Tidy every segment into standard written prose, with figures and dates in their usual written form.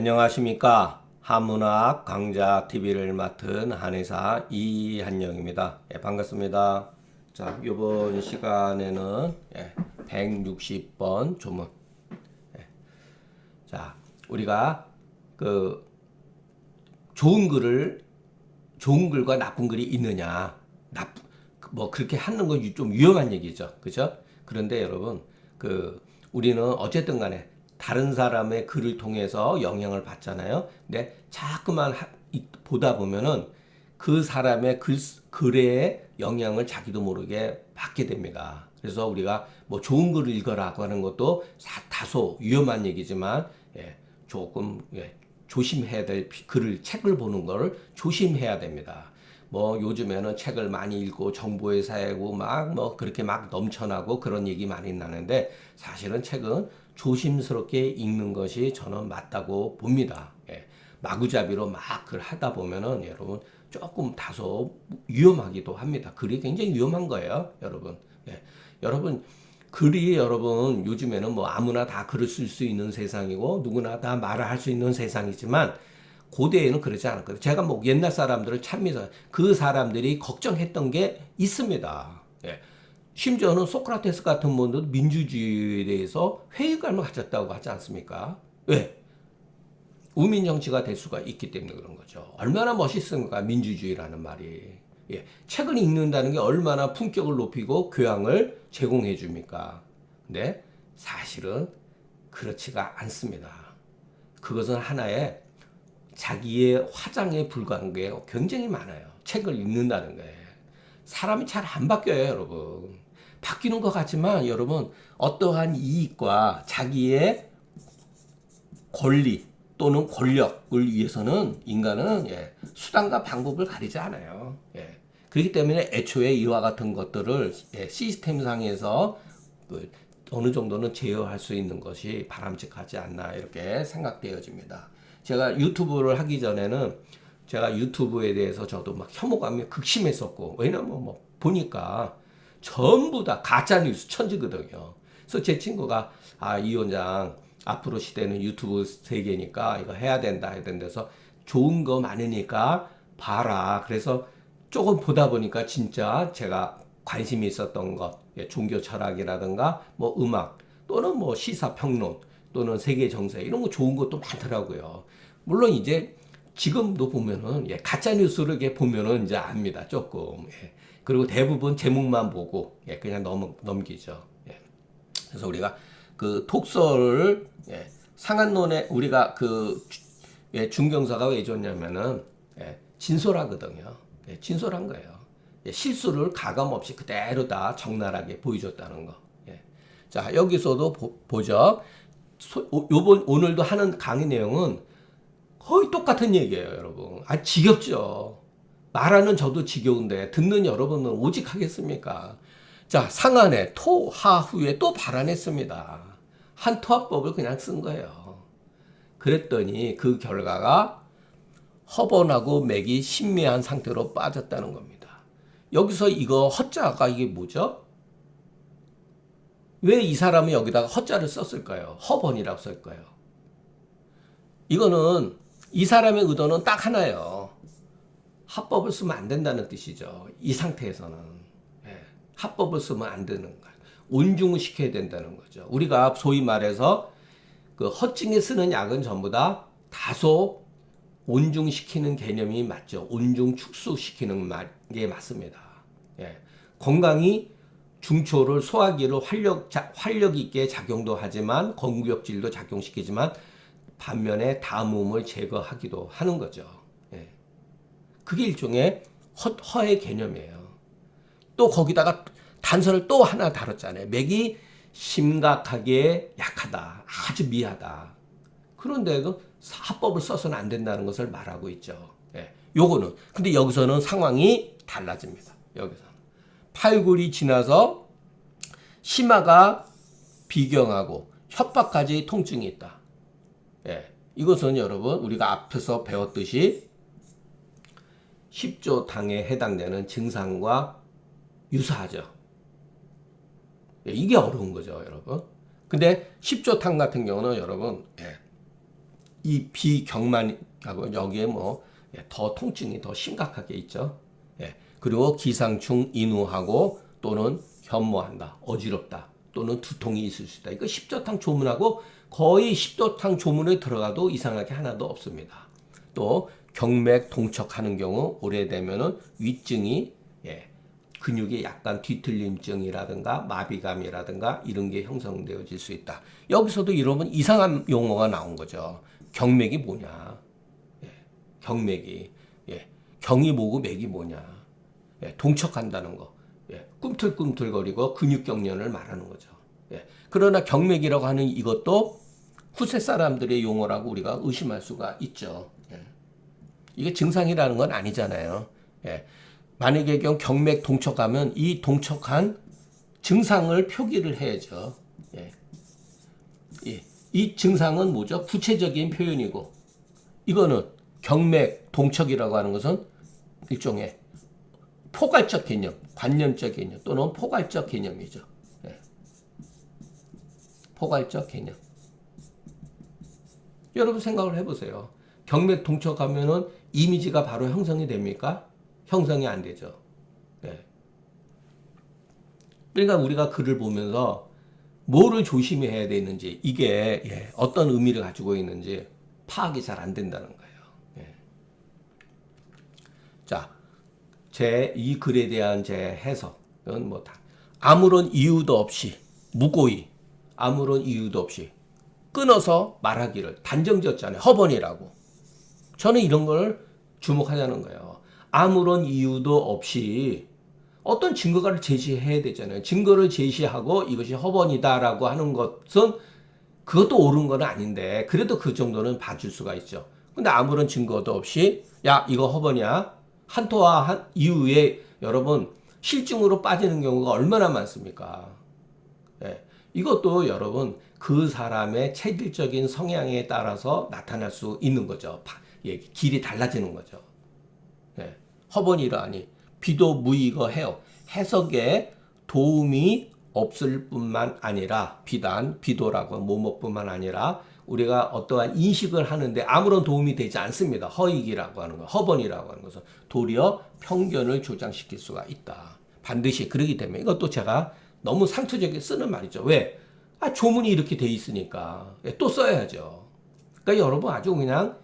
안녕하십니까. 한문학 강좌 TV를 맡은 한의사 이한영입니다. 반갑습니다. 자, 이번 시간에는 160번 조문. 자, 우리가 그 좋은 글과 나쁜 글이 있느냐. 뭐 그렇게 하는 건 좀 위험한 얘기죠. 그죠? 그런데 여러분, 우리는 어쨌든 간에 다른 사람의 글을 통해서 영향을 받잖아요. 근데 자꾸만 보다 보면은 그 사람의 글에 영향을 자기도 모르게 받게 됩니다. 그래서 우리가 뭐 좋은 글을 읽어라고 하는 것도 다소 위험한 얘기지만, 조금, 조심해야 될 책을 보는 걸 조심해야 됩니다. 뭐 요즘에는 책을 많이 읽고 정보의 사회고 막 뭐 그렇게 막 넘쳐나고 그런 얘기 많이 나는데, 사실은 책은 조심스럽게 읽는 것이 저는 맞다고 봅니다. 마구잡이로 막 글 하다 보면은 여러분 조금 다소 위험하기도 합니다. 글이 굉장히 위험한 거예요, 여러분. 여러분 여러분 요즘에는 뭐 아무나 다 글을 쓸 수 있는 세상이고 누구나 다 말을 할 수 있는 세상이지만, 고대에는 그러지 않았거든요. 제가 뭐 옛날 사람들을 참미서 그 사람들이 걱정했던 게 있습니다. 심지어는 소크라테스 같은 분도 민주주의에 대해서 회의감을 가졌다고 하지 않습니까? 왜? 우민 정치가 될 수가 있기 때문에 그런 거죠. 얼마나 멋있습니까? 민주주의라는 말이. 책을 읽는다는 게 얼마나 품격을 높이고 교양을 제공해 줍니까? 근데 사실은 그렇지가 않습니다. 그것은 하나의 자기의 화장에 불과한 게 굉장히 많아요. 책을 읽는다는 거예요. 사람이 잘 안 바뀌어요, 여러분. 바뀌는 것 같지만 여러분, 어떠한 이익과 자기의 권리 또는 권력을 위해서는 인간은 수단과 방법을 가리지 않아요. 그렇기 때문에 애초에 이와 같은 것들을 시스템상에서 어느 정도는 제어할 수 있는 것이 바람직하지 않나 이렇게 생각되어집니다. 제가 유튜브를 하기 전에는 제가 유튜브에 대해서 저도 막 혐오감이 극심했었고, 왜냐면 뭐 보니까 전부 다 가짜 뉴스 천지거든요. 그래서 제 친구가 이 원장 앞으로 시대는 유튜브 세계니까 이거 해야 된다 해서 좋은 거 많으니까 봐라. 그래서 조금 보다 보니까 진짜 제가 관심이 있었던 것, 종교 철학이라든가 뭐 음악 또는 뭐 시사 평론 또는 세계 정세 이런 거 좋은 것도 많더라고요. 물론 이제 지금도 보면은 가짜 뉴스를 이렇게 보면은 이제 압니다. 조금. 그리고 대부분 제목만 보고 그냥 넘기죠. 그래서 우리가 그 독서를 상한론에 우리가 중경사가 왜 좋냐면은 진솔하거든요. 진솔한 거예요. 실수를 가감 없이 그대로 다 적나라하게 보여줬다는 거. 자, 여기서도 보죠. 오늘도 하는 강의 내용은 거의 똑같은 얘기예요, 여러분. 지겹죠. 말하는 저도 지겨운데 듣는 여러분은 오직 하겠습니까? 자, 상한에 토, 하, 후에 또 발안했습니다. 한토합법을 그냥 쓴 거예요. 그랬더니 그 결과가 허번하고 맥이 신미한 상태로 빠졌다는 겁니다. 여기서 이거 허자가 이게 뭐죠? 왜 이 사람이 여기다가 허자를 썼을까요? 허번이라고 쓸까요? 이거는 이 사람의 의도는 딱 하나예요. 합법을 쓰면 안 된다는 뜻이죠. 이 상태에서는. 합법을 쓰면 안 되는 거예요. 온중을 시켜야 된다는 거죠. 우리가 소위 말해서 그 허증에 쓰는 약은 전부 다 다소 온중시키는 개념이 맞죠. 온중 축소시키는 게 맞습니다. 건강이 중초를 소화기를 활력 있게 작용도 하지만 건구역질도 작용시키지만 반면에 담음을 제거하기도 하는 거죠. 그게 일종의 허의 개념이에요. 또 거기다가 단서를 또 하나 다뤘잖아요. 맥이 심각하게 약하다. 아주 미하다. 그런데 그 합법을 써서는 안 된다는 것을 말하고 있죠. 요거는. 근데 여기서는 상황이 달라집니다. 여기서는. 팔굴이 지나서 심화가 비경하고 협박까지 통증이 있다. 이것은 여러분 우리가 앞에서 배웠듯이 10조탕에 해당되는 증상과 유사하죠. 이게 어려운 거죠, 여러분. 근데 10조탕 같은 경우는 여러분 이 비경만하고 여기에 뭐 더 통증이 더 심각하게 있죠. 예. 그리고 기상충 인후하고 또는 현모한다, 어지럽다, 또는 두통이 있을 수 있다. 이거 십조탕 조문하고 거의 십조탕 조문에 들어가도 이상하게 하나도 없습니다. 또 경맥 동척하는 경우 오래되면은 위증이 근육이 약간 뒤틀림증이라든가 마비감이라든가 이런 게 형성되어질 수 있다. 여기서도 이러면 이상한 용어가 나온 거죠. 경맥이 뭐냐? 경맥이 경이 뭐고 맥이 뭐냐? 동척한다는 거. 꿈틀꿈틀거리고 근육경련을 말하는 거죠. 그러나 경맥이라고 하는 이것도 후세 사람들의 용어라고 우리가 의심할 수가 있죠. 이게 증상이라는 건 아니잖아요. 만약에 경맥 동척하면 이 동척한 증상을 표기를 해야죠. 이 증상은 뭐죠? 구체적인 표현이고, 이거는 경맥 동척이라고 하는 것은 일종의 포괄적 개념, 관념적 개념 또는 포괄적 개념이죠. 포괄적 개념. 여러분 생각을 해보세요. 경맥 동척하면은 이미지가 바로 형성이 됩니까? 형성이 안 되죠. 그러니까 우리가 글을 보면서 뭐를 조심해야 되는지, 이게 어떤 의미를 가지고 있는지 파악이 잘 안 된다는 거예요. 자, 이 글에 대한 제 해석은 아무런 이유도 없이 무고히 아무런 이유도 없이 끊어서 말하기를 단정지었잖아요. 허번이라고. 저는 이런 걸 주목하자는 거예요. 아무런 이유도 없이 어떤 증거를 제시해야 되잖아요. 증거를 제시하고 이것이 허번이다라고 하는 것은 그것도 옳은 건 아닌데 그래도 그 정도는 봐줄 수가 있죠. 근데 아무런 증거도 없이 야 이거 허번이야. 한토와 이후에 여러분 실증으로 빠지는 경우가 얼마나 많습니까? 이것도 여러분 그 사람의 체질적인 성향에 따라서 나타날 수 있는 거죠. 길이 달라지는 거죠. 허번이라니 비도 무이거 해요. 해석에 도움이 없을 뿐만 아니라 비단 비도라고 뭐뭐뿐만 아니라 우리가 어떠한 인식을 하는데 아무런 도움이 되지 않습니다. 허익이라고 하는 것, 허번이라고 하는 것은 도리어 편견을 조장시킬 수가 있다. 반드시 그러기 때문에 이것도 제가 너무 상투적에 쓰는 말이죠. 왜? 조문이 이렇게 돼 있으니까 또 써야죠. 그러니까 여러분 아주 그냥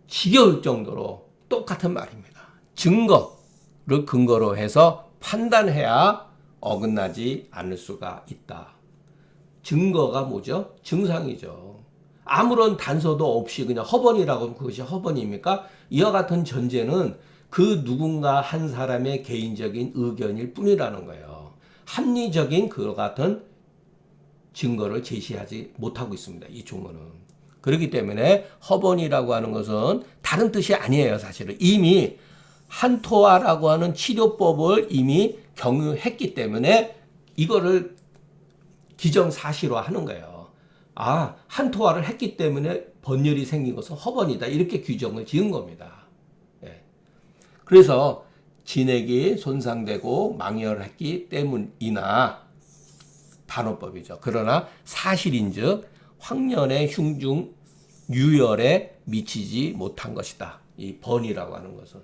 지겨울 정도로 똑같은 말입니다. 증거를 근거로 해서 판단해야 어긋나지 않을 수가 있다. 증거가 뭐죠? 증상이죠. 아무런 단서도 없이 그냥 허번이라고 하면 그것이 허번입니까? 이와 같은 전제는 그 누군가 한 사람의 개인적인 의견일 뿐이라는 거예요. 합리적인 그와 같은 증거를 제시하지 못하고 있습니다. 이 조문은. 그렇기 때문에 허번이라고 하는 것은 다른 뜻이 아니에요. 사실은 이미 한토화라고 하는 치료법을 이미 경유했기 때문에 이거를 기정사실화 하는 거예요. 한토화를 했기 때문에 번열이 생긴 것은 허번이다. 이렇게 규정을 지은 겁니다. 그래서 진액이 손상되고 망열했기 때문이나 단호법이죠. 그러나 사실인즉 황년의 흉중 유열에 미치지 못한 것이다. 이 번이라고 하는 것은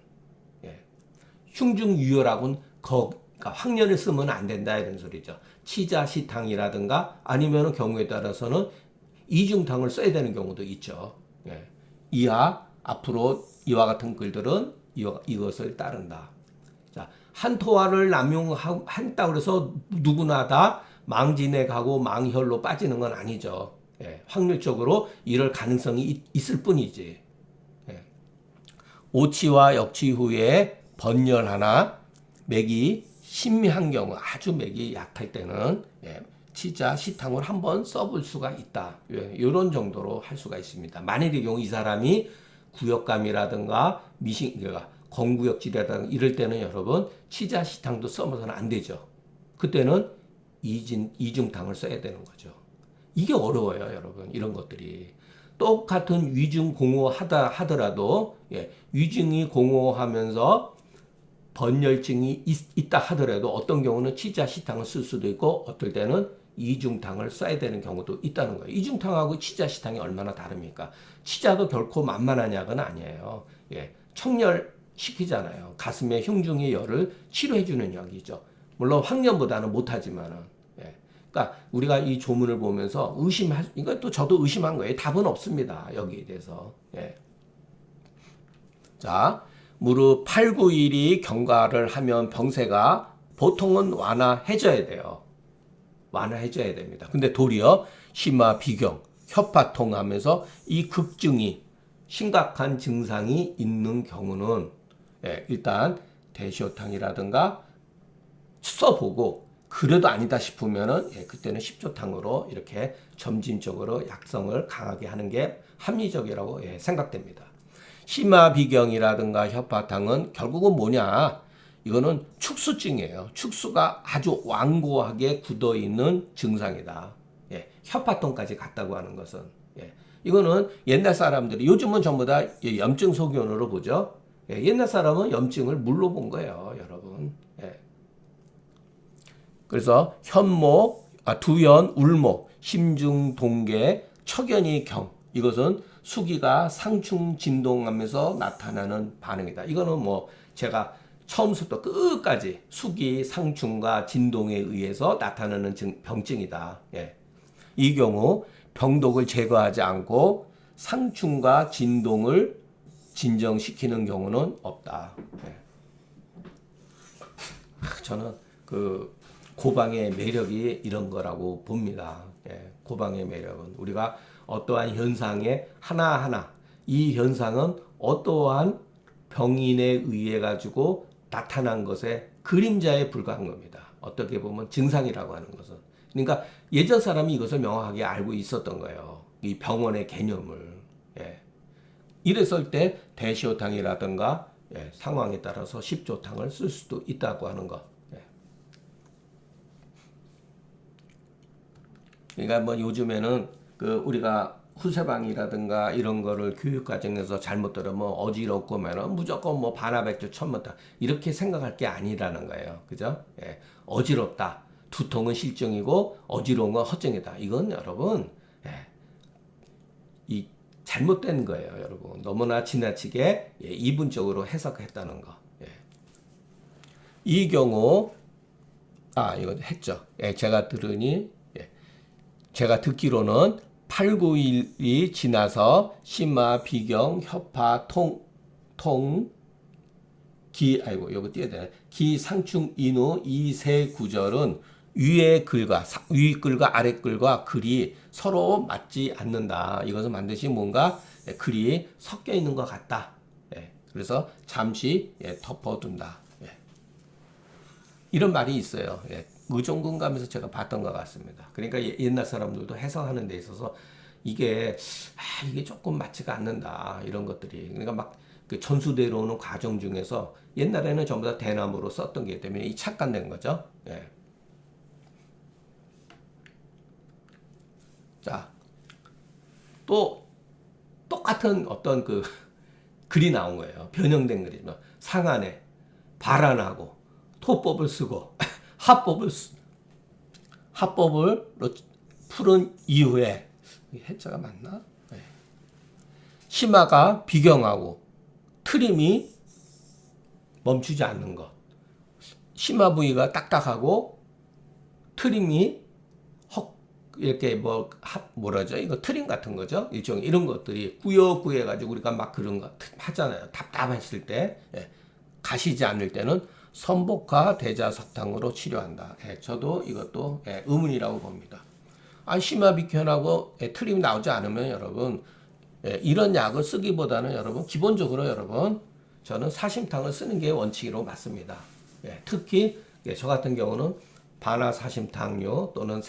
흉중 유열하고는 그러니까 황년을 쓰면 안 된다 이런 소리죠. 치자시탕이라든가 아니면 경우에 따라서는 이중탕을 써야 되는 경우도 있죠. 이하 앞으로 이와 같은 글들은 이것을 따른다. 자, 한토화를 남용한다고 해서 누구나 다 망진에 가고 망혈로 빠지는 건 아니죠. 확률적으로 이럴 가능성이 있을 뿐이지. 오치와 역치 후에 번열하나 맥이 심미한 경우 아주 맥이 약할 때는 치자 시탕을 한번 써볼 수가 있다. 이런 정도로 할 수가 있습니다. 만일의 경우 이 사람이 구역감이라든가 그러니까 건구역질이라든가 이럴 때는 여러분 치자 시탕도 써서는 안 되죠. 그때는 이중탕을 써야 되는 거죠. 이게 어려워요, 여러분. 이런 것들이. 똑같은 위중 공허하다 하더라도 위중이 공허하면서 번열증이 있다 하더라도 어떤 경우는 치자 시탕을 쓸 수도 있고 어떨 때는 이중탕을 써야 되는 경우도 있다는 거예요. 이중탕하고 치자시탕이 얼마나 다릅니까? 치자도 결코 만만한 약은 아니에요. 예, 청열시키잖아요. 가슴의 흉중의 열을 치료해주는 약이죠. 물론 황련보다는 못하지만은. 예. 그러니까 우리가 이 조문을 보면서 이건 또 저도 의심한 거예요. 답은 없습니다. 여기에 대해서. 예. 자, 무릎 8, 9일이 경과를 하면 병세가 보통은 완화해져야 돼요. 완화해줘야 됩니다. 근데 도리어 심화 비경, 협파통 하면서 이 급증이 심각한 증상이 있는 경우는 일단 대시호탕이라든가 써보고 그래도 아니다 싶으면은 그때는 십조탕으로 이렇게 점진적으로 약성을 강하게 하는 게 합리적이라고 생각됩니다. 심화 비경이라든가 협파탕은 결국은 뭐냐? 이거는 축수증이에요. 축수가 아주 완고하게 굳어 있는 증상이다. 예, 협파통까지 갔다고 하는 것은 이거는 옛날 사람들이 요즘은 전부 다 염증 소견으로 보죠. 옛날 사람은 염증을 물로 본 거예요, 여러분. 그래서 현모, 두연, 울모, 심중, 동계, 척연이 경 이것은 수기가 상충 진동하면서 나타나는 반응이다. 이거는 뭐 제가 처음부터 끝까지 수기 상충과 진동에 의해서 나타나는 병증이다. 이 경우 병독을 제거하지 않고 상충과 진동을 진정시키는 경우는 없다. 저는 그 고방의 매력이 이런 거라고 봅니다. 고방의 매력은 우리가 어떠한 현상에 하나하나 이 현상은 어떠한 병인에 의해 가지고 나타난 것에 그림자에 불과한 겁니다. 어떻게 보면 증상이라고 하는 것은. 그러니까 예전 사람이 이것을 명확하게 알고 있었던 거예요. 이 병원의 개념을. 이랬을 때 대시호탕이라든가 상황에 따라서 십조탕을 쓸 수도 있다고 하는 것. 그러니까 뭐 요즘에는 그 우리가 후세방이라든가 이런 거를 교육 과정에서 잘못 들으면 어지럽고 무조건 뭐 반하백주 천문탕 이렇게 생각할 게 아니라는 거예요. 그죠? 어지럽다. 두통은 실증이고 어지러운 건 허증이다. 이건 여러분 이 잘못된 거예요, 여러분. 너무나 지나치게 이분적으로 해석했다는 거. 이 경우 이거 했죠. 제가 듣기로는 8, 9일이 지나서 심화, 비경, 협파, 이거 띄어야 되네. 기, 상충, 인후, 이 세 구절은 위의 글과, 위 글과 아래 글과 글이 서로 맞지 않는다. 이것은 반드시 뭔가 글이 섞여 있는 것 같다. 그래서 잠시 덮어둔다. 이런 말이 있어요. 의존근감에서 제가 봤던 것 같습니다. 그러니까 옛날 사람들도 해석하는 데 있어서 이게 조금 맞지가 않는다 이런 것들이 그러니까 막 그 전수대로 오는 과정 중에서 옛날에는 전부 다 대나무로 썼던 게 때문에 이 착각된 거죠. 자, 또 똑같은 어떤 그 글이 나온 거예요. 변형된 글이지만 상안에 발안하고 토법을 쓰고 합법을 풀은 이후에 해자가 맞나? 심화가 비경하고 트림이 멈추지 않는 것. 심화 부위가 딱딱하고 트림이 이렇게 뭐라죠? 이거 트림 같은 거죠? 일종의 이런 것들이 꾸역꾸역 해가지고 우리가 막 그런 거 하잖아요. 답답했을 때 가시지 않을 때는 선복화 대자석탕으로 치료한다. 저도 이것도 의문이라고 봅니다. 심화 비견하고 트림이 나오지 않으면 여러분 이런 약을 쓰기보다는 여러분 기본적으로 여러분 저는 사심탕을 쓰는 게 원칙으로 맞습니다. 특히 저 같은 경우는 반화사심탕류 또는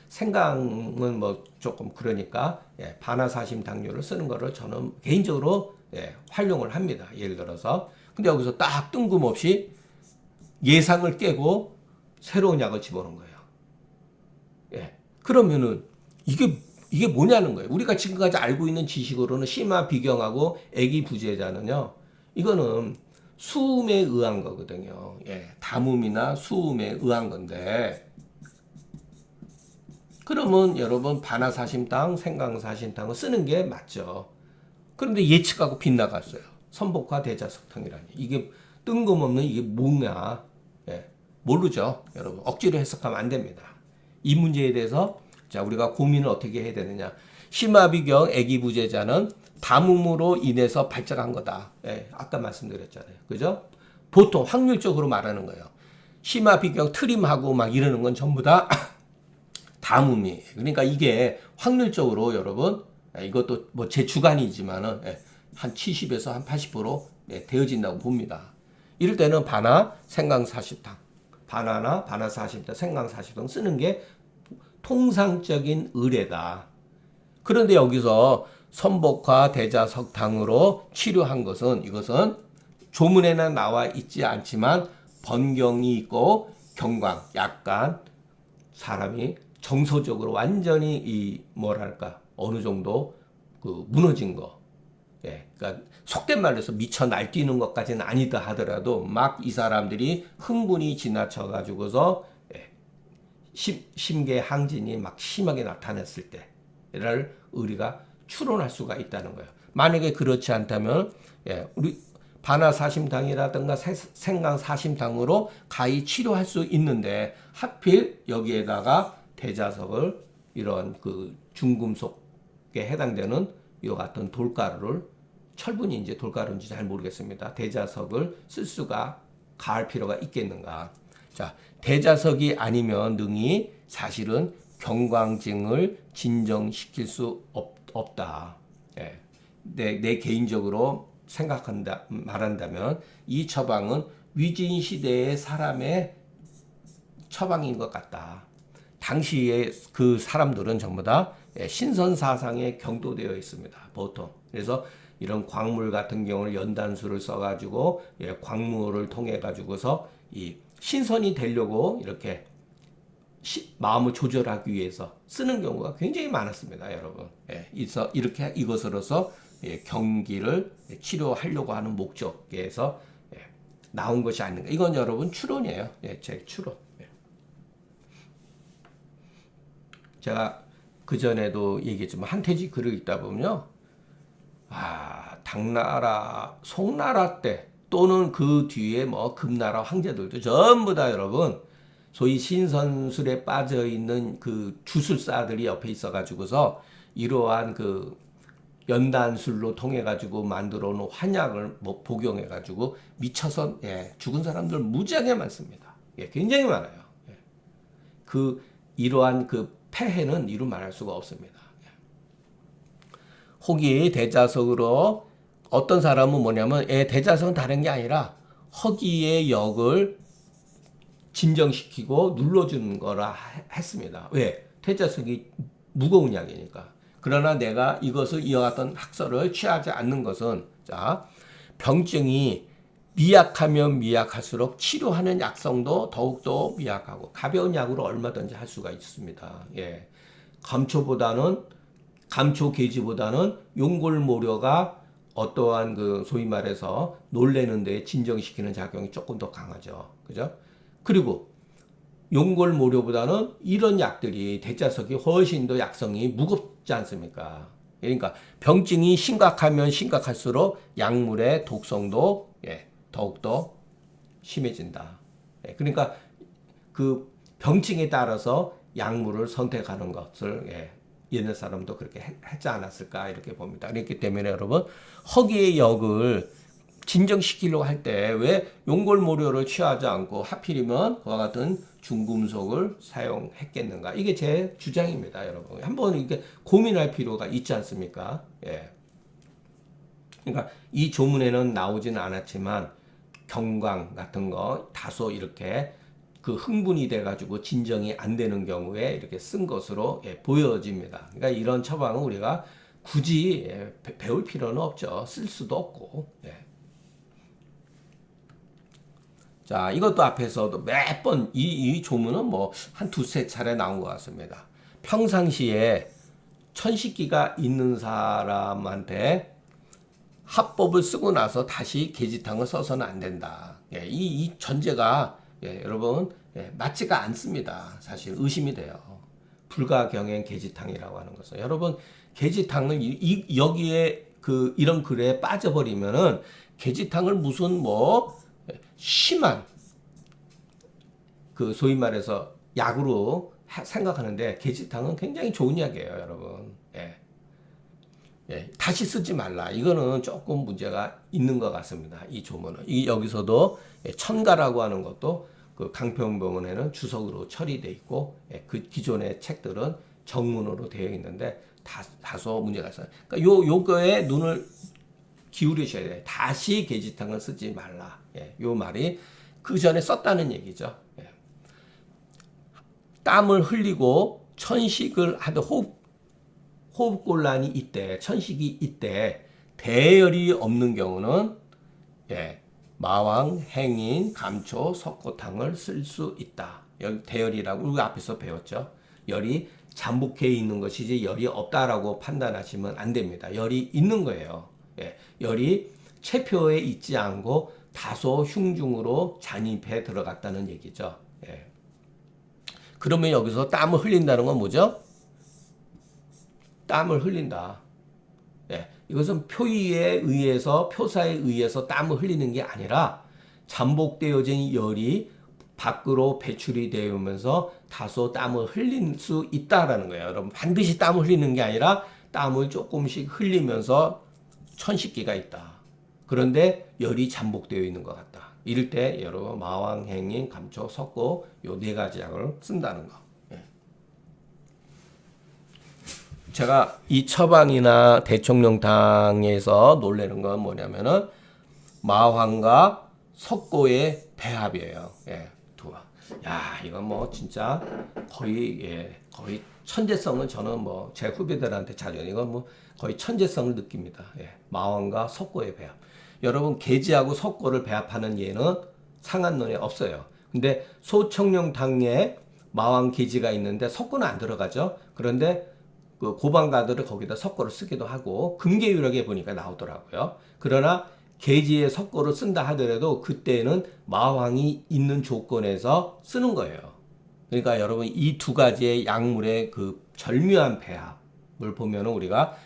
생강은 뭐 조금 그러니까 반화사심탕류를 쓰는 거를 저는 개인적으로 활용을 합니다. 예를 들어서 근데 여기서 딱 뜬금없이 예상을 깨고 새로운 약을 집어넣은 거예요. 그러면은 이게 뭐냐는 거예요. 우리가 지금까지 알고 있는 지식으로는 심화 비경하고 애기 부재자는요. 이거는 수음에 의한 거거든요. 담음이나 수음에 의한 건데 그러면 여러분 반화사심탕, 생강사심탕을 쓰는 게 맞죠. 그런데 예측하고 빗나갔어요. 선복화 대자석탕이라니. 이게 뜬금없는 이게 뭐냐. 예, 모르죠. 여러분 억지로 해석하면 안 됩니다. 이 문제에 대해서 자 우리가 고민을 어떻게 해야 되느냐. 심화비경 애기부재자는 담음으로 인해서 발작한 거다. 예, 아까 말씀드렸잖아요. 그죠? 보통 확률적으로 말하는 거예요. 심화비경 트림하고 막 이러는 건 전부 다 담음이. 그러니까 이게 확률적으로 여러분 이것도 뭐 제 주관이지만은 한 70에서 한 80% 되어진다고 봅니다. 이럴 때는 반화, 생강 40탕, 반화나 반화 40탕, 생강 40탕 쓰는 게 통상적인 의례다. 그런데 여기서 선복화 대자석탕으로 치료한 것은 이것은 조문에는 나와 있지 않지만 번경이 있고 경광, 약간 사람이 정서적으로 완전히 이 뭐랄까 어느 정도 그 무너진 거, 예, 그러니까 속된 말로 해서 미쳐 날뛰는 것까지는 아니다 하더라도 막 이 사람들이 흥분이 지나쳐 가지고서 심계 항진이 막 심하게 나타났을 때를 우리가 추론할 수가 있다는 거예요. 만약에 그렇지 않다면 우리 반화사심탕이라든가 생강사심탕으로 가히 치료할 수 있는데 하필 여기에다가 대자석을 이런 그 중금속에 해당되는 이와 같은 돌가루를 철분인지 돌가루인지 잘 모르겠습니다. 대자석을 쓸 수가 가할 필요가 있겠는가? 자, 대자석이 아니면 능히 사실은 경광증을 진정시킬 수 없다. 예. 내 개인적으로 말한다면 이 처방은 위진 시대의 사람의 처방인 것 같다. 당시에 그 사람들은 전부 다 신선 사상에 경도되어 있습니다. 보통. 그래서 이런 광물 같은 경우는 연단수를 써가지고 광물을 통해 가지고서 이 신선이 되려고 이렇게 마음을 조절하기 위해서 쓰는 경우가 굉장히 많았습니다, 여러분. 이렇게 이것으로서 경기를 치료하려고 하는 목적에서 나온 것이 아닌가. 이건 여러분 추론이에요. 제 추론. 제가 그전에도 얘기했지만 한태지 글을 읽다 보면요. 당나라, 송나라 때 또는 그 뒤에 뭐 금나라 황제들도 전부 다 여러분 소위 신선술에 빠져 있는 그 주술사들이 옆에 있어 가지고서 이러한 그 연단술로 통해 가지고 만들어 놓은 환약을 뭐 복용해 가지고 미쳐서 죽은 사람들 무지하게 많습니다. 굉장히 많아요. 그 이러한 그 폐해는 이루 말할 수가 없습니다. 혹이 대자석으로 어떤 사람은 뭐냐면 대자석은 다른 게 아니라 허기의 역을 진정시키고 눌러주는 거라 했습니다. 왜? 대자석이 무거운 약이니까. 그러나 내가 이것을 이와 같은 학설을 취하지 않는 것은 자 병증이 미약하면 미약할수록 치료하는 약성도 더욱더 미약하고 가벼운 약으로 얼마든지 할 수가 있습니다. 감초 계지보다는 용골모료가 어떠한 그 소위 말해서 놀래는 데 진정시키는 작용이 조금 더 강하죠. 그죠? 그리고 용골모료보다는 이런 약들이 대자석이 훨씬 더 약성이 무겁지 않습니까? 그러니까 병증이 심각하면 심각할수록 약물의 독성도 더욱더 심해진다. 그러니까 그 병증에 따라서 약물을 선택하는 것을 옛날 사람도 그렇게 하지 않았을까 이렇게 봅니다. 그렇기 때문에 여러분 허기의 역을 진정시키려고 할 때 왜 용골모료를 취하지 않고 하필이면 그와 같은 중금속을 사용했겠는가? 이게 제 주장입니다, 여러분. 한번 이렇게 고민할 필요가 있지 않습니까? 그러니까 이 조문에는 나오지는 않았지만 경광 같은 거 다소 이렇게 그 흥분이 돼가지고 진정이 안 되는 경우에 이렇게 쓴 것으로 보여집니다. 그러니까 이런 처방은 우리가 굳이 배울 필요는 없죠. 쓸 수도 없고. 자, 이것도 앞에서도 몇 번 이 조문은 뭐 한 두세 차례 나온 것 같습니다. 평상시에 천식기가 있는 사람한테 합법을 쓰고 나서 다시 계지탕을 써서는 안 된다. 이 전제가 여러분 맞지가 않습니다. 사실 의심이 돼요. 불가경행 계지탕이라고 하는 것은 여러분 계지탕을 여기에 이런 글에 빠져버리면은 계지탕을 무슨 뭐 심한 소위 말해서 약으로 생각하는데 계지탕은 굉장히 좋은 약이에요, 여러분. 예. 예, 다시 쓰지 말라. 이거는 조금 문제가 있는 것 같습니다. 이 조문은. 여기서도 첨가라고 하는 것도 강평범원에는 주석으로 처리돼 있고, 그 기존의 책들은 정문으로 되어 있는데 다소 문제가 있어요. 그러니까 요거에 눈을 기울이셔야 돼요. 다시 계지탕을 쓰지 말라. 요 말이 그 전에 썼다는 얘기죠. 땀을 흘리고 천식을 하되 호흡곤란이 있대, 천식이 있대, 대열이 없는 경우는 마왕, 행인, 감초, 석고탕을 쓸 수 있다. 여기 대열이라고 우리가 앞에서 배웠죠. 열이 잠복해 있는 것이지 열이 없다라고 판단하시면 안 됩니다. 열이 있는 거예요. 열이 체표에 있지 않고 다소 흉중으로 잔입해 들어갔다는 얘기죠. 그러면 여기서 땀을 흘린다는 건 뭐죠? 땀을 흘린다. 이것은 표의에 의해서, 표사에 의해서 땀을 흘리는 게 아니라 잠복되어진 열이 밖으로 배출이 되면서 다소 땀을 흘릴 수 있다라는 거예요. 여러분 반드시 땀을 흘리는 게 아니라 땀을 조금씩 흘리면서 천식기가 있다. 그런데 열이 잠복되어 있는 것 같다. 이럴 때 여러분 마왕, 행인, 감초, 석고 요 네 가지 약을 쓴다는 거. 제가 이 처방이나 대청룡탕에서 놀라는 건 뭐냐면은 마황과 석고의 배합이에요. 야, 이건 뭐 진짜 거의 천재성은 저는 뭐 제 후배들한테 자주 이건 뭐 거의 천재성을 느낍니다. 마왕과 석고의 배합. 여러분 계지하고 석고를 배합하는 예는 상한론에 없어요. 근데 소청룡탕에 마왕 계지가 있는데 석고는 안 들어가죠. 그런데 고방가들을 거기다 석고를 쓰기도 하고 금계유력에 보니까 나오더라고요. 그러나 계지에 석고를 쓴다 하더라도 그때는 마왕이 있는 조건에서 쓰는 거예요. 그러니까 여러분 이 두 가지의 약물의 절묘한 배합을 보면 우리가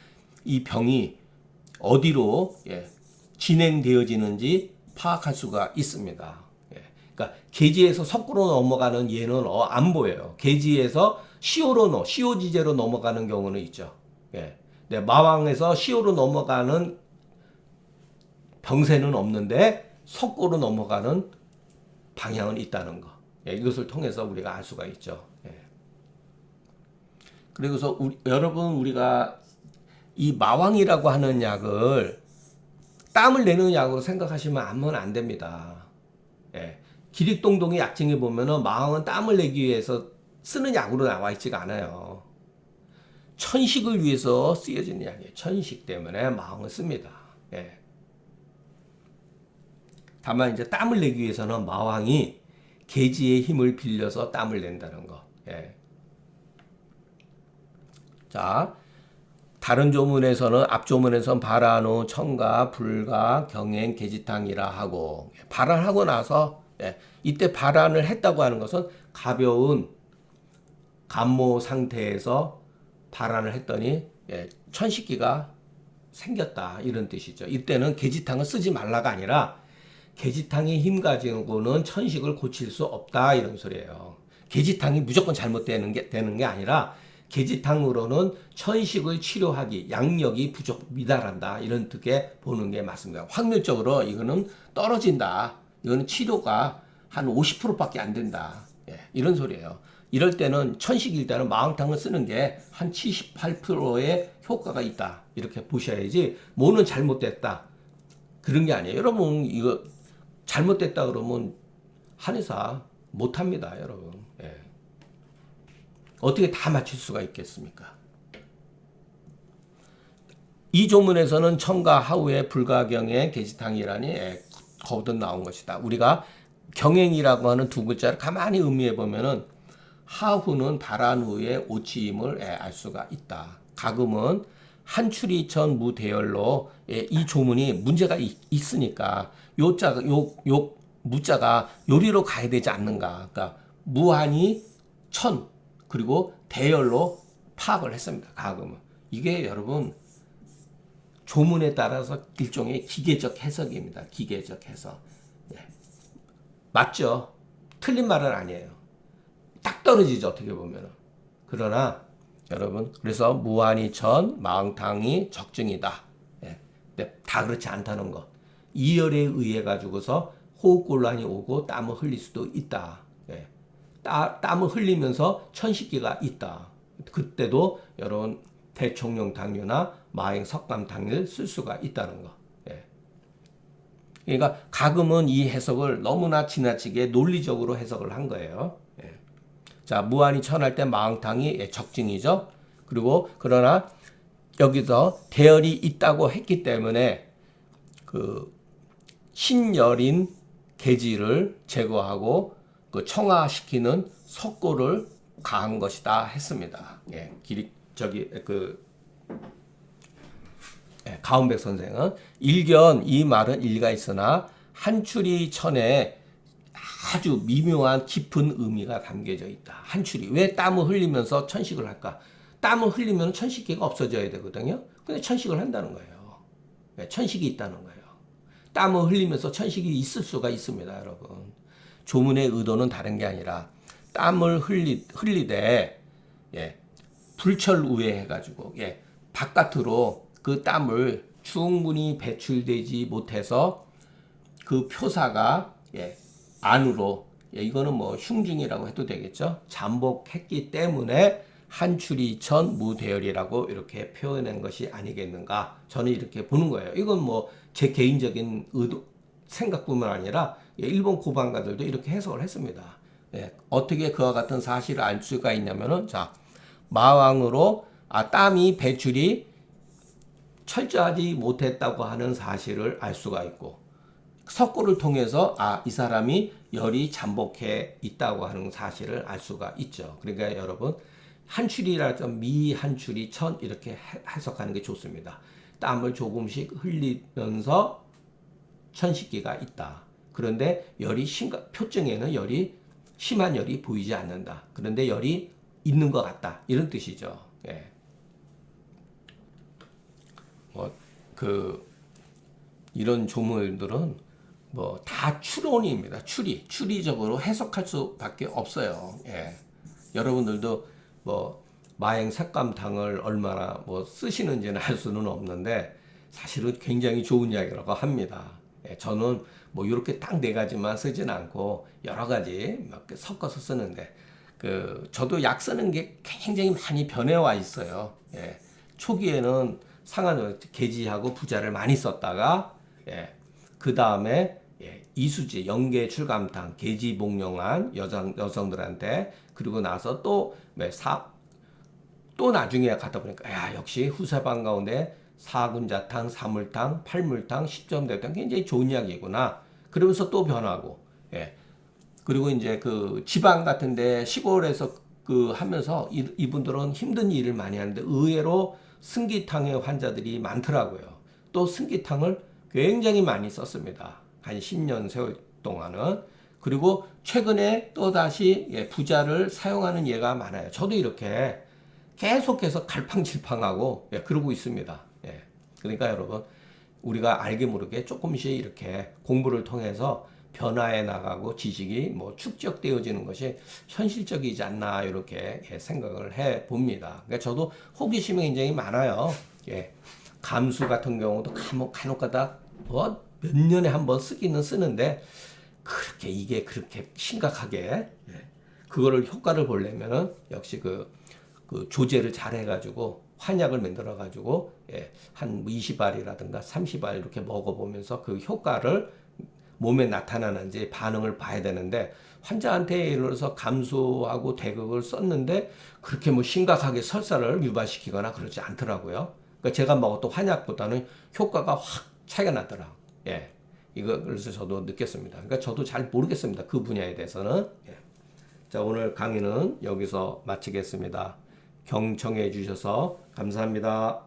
이 병이 어디로 진행되어지는지 파악할 수가 있습니다. 그러니까 계지에서 석고로 넘어가는 예는 안 보여요. 계지에서 시오지제로 넘어가는 경우는 있죠. 마왕에서 시오로 넘어가는 병세는 없는데 석고로 넘어가는 방향은 있다는 거. 이것을 통해서 우리가 알 수가 있죠. 그래서 여러분 우리가 이 마왕이라고 하는 약을 땀을 내는 약으로 생각하시면 안 됩니다. 기릭동동의 약증에 보면은 마왕은 땀을 내기 위해서 쓰는 약으로 나와 있지가 않아요. 천식을 위해서 쓰여지는 약이에요. 천식 때문에 마왕을 씁니다. 다만 이제 땀을 내기 위해서는 마왕이 계지의 힘을 빌려서 땀을 낸다는 거. 자, 다른 조문에서는 앞조문에서는 발한후 청가 불가 경행 계지탕이라 하고 발한하고 나서 이때 발한을 했다고 하는 것은 가벼운 감모 상태에서 발한을 했더니 천식기가 생겼다 이런 뜻이죠. 이때는 계지탕을 쓰지 말라가 아니라 계지탕의 힘 가지고는 천식을 고칠 수 없다 이런 소리예요. 계지탕이 무조건 잘못되는 게 아니라 계지탕으로는 천식을 치료하기 양력이 미달한다 이런 뜻에 보는 게 맞습니다. 확률적으로 이거는 떨어진다. 이거는 치료가 한 50%밖에 안 된다. 이런 소리예요. 이럴 때는 천식일 때는 마왕탕을 쓰는 게 한 78%의 효과가 있다. 이렇게 보셔야지 뭐는 잘못됐다. 그런 게 아니에요. 여러분 이거 잘못됐다 그러면 한의사 못합니다. 여러분. 어떻게 다 맞출 수가 있겠습니까? 이 조문에서는 청가 하우의 불가경의 계지탕이라니 거듭 나온 것이다. 우리가 경행이라고 하는 두 글자를 가만히 의미해 보면은 하후는 발한 후의 오치임을 알 수가 있다. 가금은 한출이천 무대열로 이 조문이 문제가 있으니까 요 무자가 요리로 가야 되지 않는가. 그러니까 무한이 천 그리고 대열로 파악을 했습니다. 가금은. 이게 여러분 조문에 따라서 일종의 기계적 해석입니다. 기계적 해석. 예. 맞죠? 틀린 말은 아니에요. 딱 떨어지죠. 어떻게 보면은. 그러나 여러분 그래서 무한히 천 망탕이 적증이다. 예. 근데 다 그렇지 않다는 거. 이열에 의해 가지고서 호흡곤란이 오고 땀을 흘릴 수도 있다. 예. 땀을 흘리면서 천식기가 있다. 그때도 여러분 대총령당류나 마행 석감당류를 쓸 수가 있다는 거. 예. 그러니까 가금은 이 해석을 너무나 지나치게 논리적으로 해석을 한 거예요. 예. 자, 무한히 천할 때 마항탕이 적증이죠. 그리고 그러나 여기서 대열이 있다고 했기 때문에 그 신열인 계지를 제거하고 그 청화시키는 석고를 가한 것이다 했습니다. 예, 가운백 선생은 일견 이 말은 일리가 있으나 한추리 천에 아주 미묘한 깊은 의미가 담겨져 있다. 한추리 왜 땀을 흘리면서 천식을 할까? 땀을 흘리면 천식기가 없어져야 되거든요. 근데 천식을 한다는 거예요. 예, 천식이 있다는 거예요. 땀을 흘리면서 천식이 있을 수가 있습니다, 여러분. 조문의 의도는 다른 게 아니라 땀을 흘리되 예, 불철우에 해가지고 예, 바깥으로 그 땀을 충분히 배출되지 못해서 그 표사가 예, 안으로 예, 이거는 뭐 흉중이라고 해도 되겠죠. 잠복했기 때문에 한추리천 무대열이라고 이렇게 표현한 것이 아니겠는가. 저는 이렇게 보는 거예요. 이건 뭐 제 개인적인 의도 생각뿐만 아니라 예, 일본 고반가들도 이렇게 해석을 했습니다. 예, 어떻게 그와 같은 사실을 알 수가 있냐면은 자 마왕으로 땀이 배출이 철저하지 못했다고 하는 사실을 알 수가 있고 석고를 통해서 이 사람이 열이 잠복해 있다고 하는 사실을 알 수가 있죠. 그러니까 여러분 한추리라든 미한추리 천 이렇게 해석하는 게 좋습니다. 땀을 조금씩 흘리면서 천식기가 있다. 그런데 열이 표정에는 열이 심한 열이 보이지 않는다. 그런데 열이 있는 것 같다. 이런 뜻이죠. 예. 이런 조문들은 뭐 다 추론입니다. 추리적으로 해석할 수밖에 없어요. 예. 여러분들도 뭐 마행 색감탕을 얼마나 뭐 쓰시는지는 알 수는 없는데 사실은 굉장히 좋은 이야기라고 합니다. 예, 저는 뭐 이렇게 딱 네 가지만 쓰진 않고 여러 가지 막 섞어서 쓰는데 저도 약 쓰는 게 굉장히 많이 변해와 있어요. 예, 초기에는 상한을 계지하고 부자를 많이 썼다가 예, 그 다음에 예, 이수지 영계 출감탕 계지복용한 여성들한테 그리고 나서 또 나중에 가다 보니까 야 역시 후세방 가운데 사군자탕, 사물탕, 팔물탕, 십점대탕 굉장히 좋은 이야기구나. 그러면서 또 변하고 예. 그리고 이제 그 지방 같은데 시골에서 하면서 이분들은 힘든 일을 많이 하는데 의외로 승기탕의 환자들이 많더라고요. 또 승기탕을 굉장히 많이 썼습니다. 한 10년 세월 동안은. 그리고 최근에 또다시 부자를 사용하는 예가 많아요. 저도 이렇게 계속해서 갈팡질팡하고 그러고 있습니다. 예. 그러니까 여러분 우리가 알게 모르게 조금씩 이렇게 공부를 통해서 변화해 나가고 지식이 뭐 축적되어지는 것이 현실적이지 않나 이렇게 생각을 해 봅니다. 그러니까 저도 호기심이 굉장히 많아요. 예. 감수 같은 경우도 간혹가다 몇 년에 한 번 쓰기는 쓰는데 이게 그렇게 심각하게 그거를 효과를 보려면은 역시 그 조제를 잘 해가지고 환약을 만들어가지고 한 20알이라든가 30알 이렇게 먹어보면서 그 효과를 몸에 나타나는지 반응을 봐야 되는데 환자한테 예를 들어서 감수하고 대극을 썼는데 그렇게 뭐 심각하게 설사를 유발시키거나 그러지 않더라고요. 그러니까 제가 먹었던 환약보다는 효과가 확 차이가 나더라. 예. 이거 그래서 저도 느꼈습니다. 그러니까 저도 잘 모르겠습니다. 그 분야에 대해서는. 예. 자, 오늘 강의는 여기서 마치겠습니다. 경청해 주셔서 감사합니다.